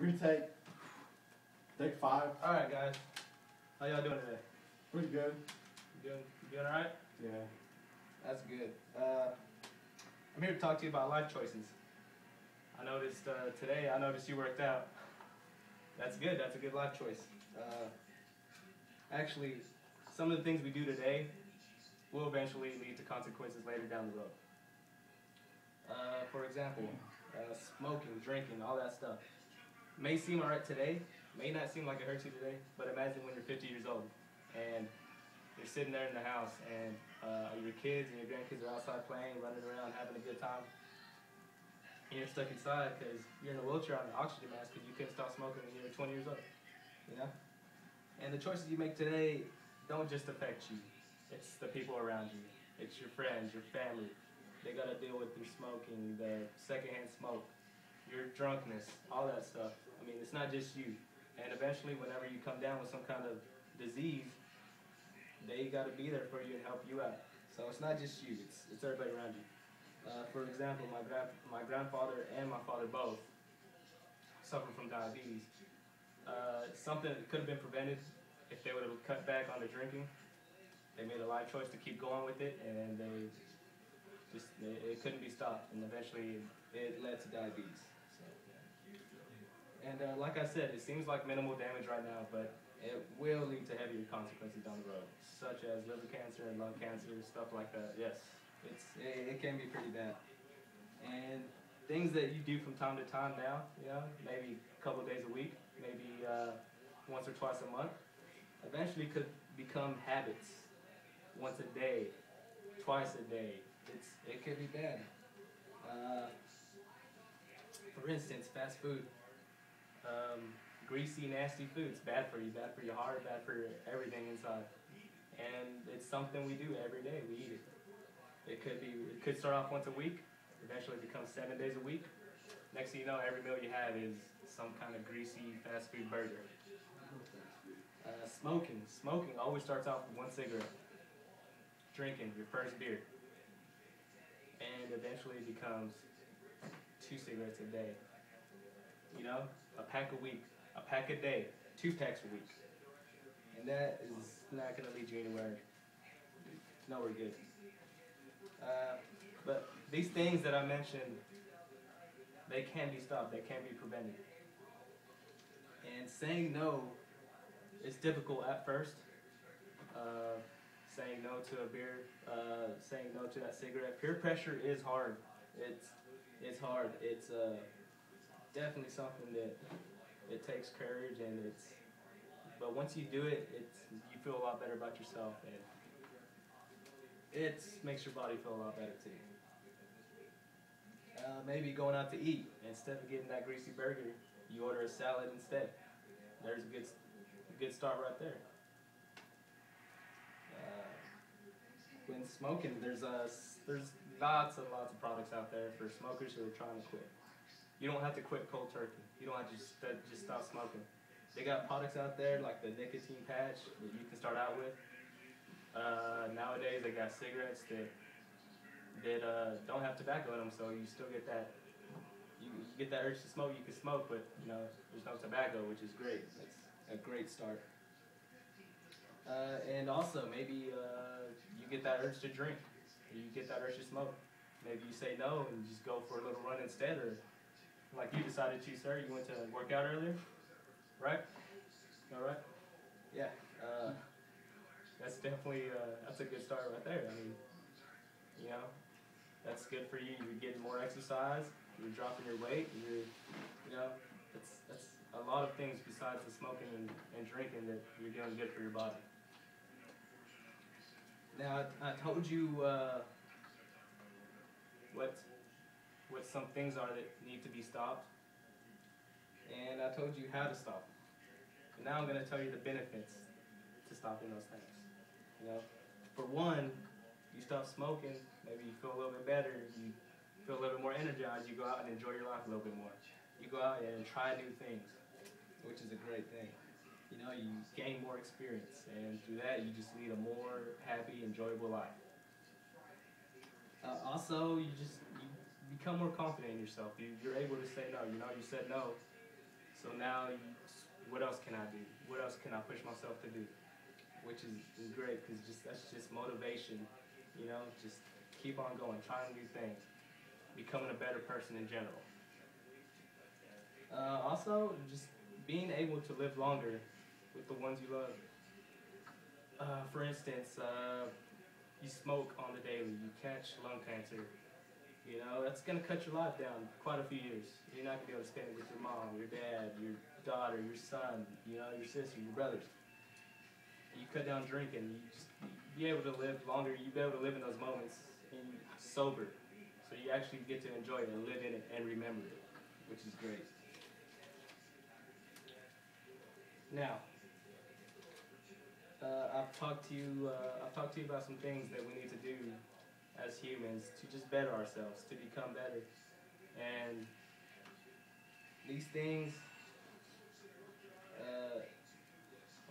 Retake. Take 5. All right, guys. How y'all doing today? Pretty good. You doing all right? Yeah. That's good. I'm here to talk to you about life choices. I noticed today, you worked out. That's good. That's a good life choice. Actually, some of the things we do today will eventually lead to consequences later down the road. For example, smoking, drinking, all that stuff. May seem alright today, may not seem like it hurts you today, but imagine when you're 50 years old and you're sitting there in the house and your kids and your grandkids are outside playing, running around, having a good time, and you're stuck inside because you're in a wheelchair on an oxygen mask because you couldn't stop smoking when you were 20 years old, you know? And the choices you make today don't just affect you, it's the people around you, it's your friends, your family. They gotta deal with your smoking, the secondhand smoke, your drunkenness, all that stuff. I mean, it's not just you. And eventually, whenever you come down with some kind of disease, they got to be there for you and help you out. So it's not just you, it's everybody around you. For example, my grandfather and my father both suffer from diabetes. Something that could have been prevented if they would have cut back on the drinking. They made a life choice to keep going with it, and it couldn't be stopped, and eventually it led to diabetes. And like I said, it seems like minimal damage right now, but it will lead to heavier consequences down the road, such as liver cancer and lung cancer, stuff like that. Yes, it can be pretty bad. And things that you do from time to time now, you know, maybe a couple of days a week, maybe once or twice a month, eventually could become habits. Once a day, twice a day. It could be bad. For instance, fast food. Greasy, nasty foods, bad for you, bad for your heart, bad for everything inside. And it's something we do every day. We eat it. It could start off once a week, eventually become 7 days a week. Next thing you know, every meal you have is some kind of greasy fast food burger. Smoking always starts off with one cigarette. Drinking your first beer, and eventually becomes 2 cigarettes a day. You know, a pack a week, a pack a day, 2 packs a week. And that is not going to lead you anywhere. Nowhere good. But these things that I mentioned, they can be stopped, they can be prevented. And saying no is difficult at first. Saying no to a beer, saying no to that cigarette. Peer pressure is hard. It's hard. It's definitely something that it takes courage, and but once you do it, you feel a lot better about yourself, and it makes your body feel a lot better too. Maybe going out to eat, instead of getting that greasy burger, you order a salad instead. There's a good start right there. When smoking, there's lots and lots of products out there for smokers who are trying to quit. You don't have to quit cold turkey. You don't have to just stop smoking. They got products out there like the nicotine patch that you can start out with. Nowadays they got cigarettes that don't have tobacco in them, so you still get that. You get that urge to smoke. You can smoke, but you know there's no tobacco, which is great. That's a great start. And also, maybe you get that urge to drink, or you get that urge to smoke. Maybe you say no and just go for a little run instead, or like you decided to, sir, you went to work out earlier, right? All right? Yeah. That's definitely, that's a good start right there. I mean, you know, that's good for you. You're getting more exercise, you're dropping your weight, you know, that's a lot of things besides the smoking and drinking that you're doing good for your body. Now, I told you what some things are that need to be stopped, and I told you how to stop them. And now I'm going to tell you the benefits to stopping those things. You know, for one, you stop smoking, maybe you feel a little bit better, you feel a little bit more energized, you go out and enjoy your life a little bit more. You go out and try new things, which is a great thing. You know, you gain more experience, and through that, you just lead a more happy, enjoyable life. Also, you become more confident in yourself. You're able to say no. You know, you said no So now, what else can I do? What else can I push myself to do? Which is great, because that's just motivation, you know, just keep on going, trying new things, becoming a better person in general. Also, just being able to live longer with the ones you love. For instance, you smoke on the daily, you catch lung cancer, you know, that's going to cut your life down quite a few years. You're not going to be able to spend it with your mom, your dad, your daughter, your son, you know, your sister, your brothers. You cut down drinking, you just be able to live longer, you be able to live in those moments sober. So you actually get to enjoy it and live in it and remember it, which is great. Now, I've talked to you about some things that we need to do as humans to just better ourselves, to become better. And these things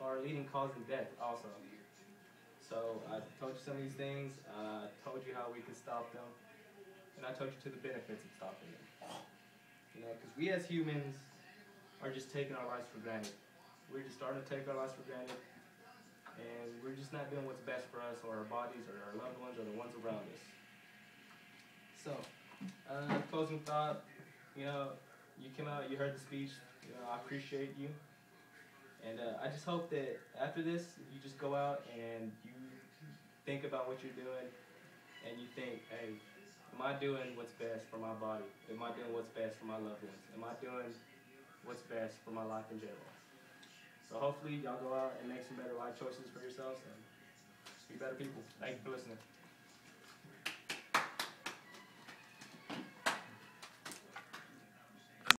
are a leading cause of death also. So I told you some of these things, I told you how we can stop them, and I told you to the benefits of stopping them. You know, because we as humans are just taking our lives for granted. We're just starting to take our lives for granted, and we're just not doing what's best for us or our bodies or our loved ones or the ones around us. So, closing thought, you know, you came out, you heard the speech, you know, I appreciate you. And I just hope that after this, you just go out and you think about what you're doing, and you think, hey, am I doing what's best for my body? Am I doing what's best for my loved ones? Am I doing what's best for my life in general? So hopefully y'all go out and make some better life choices for yourselves and be better people. Thank you for listening.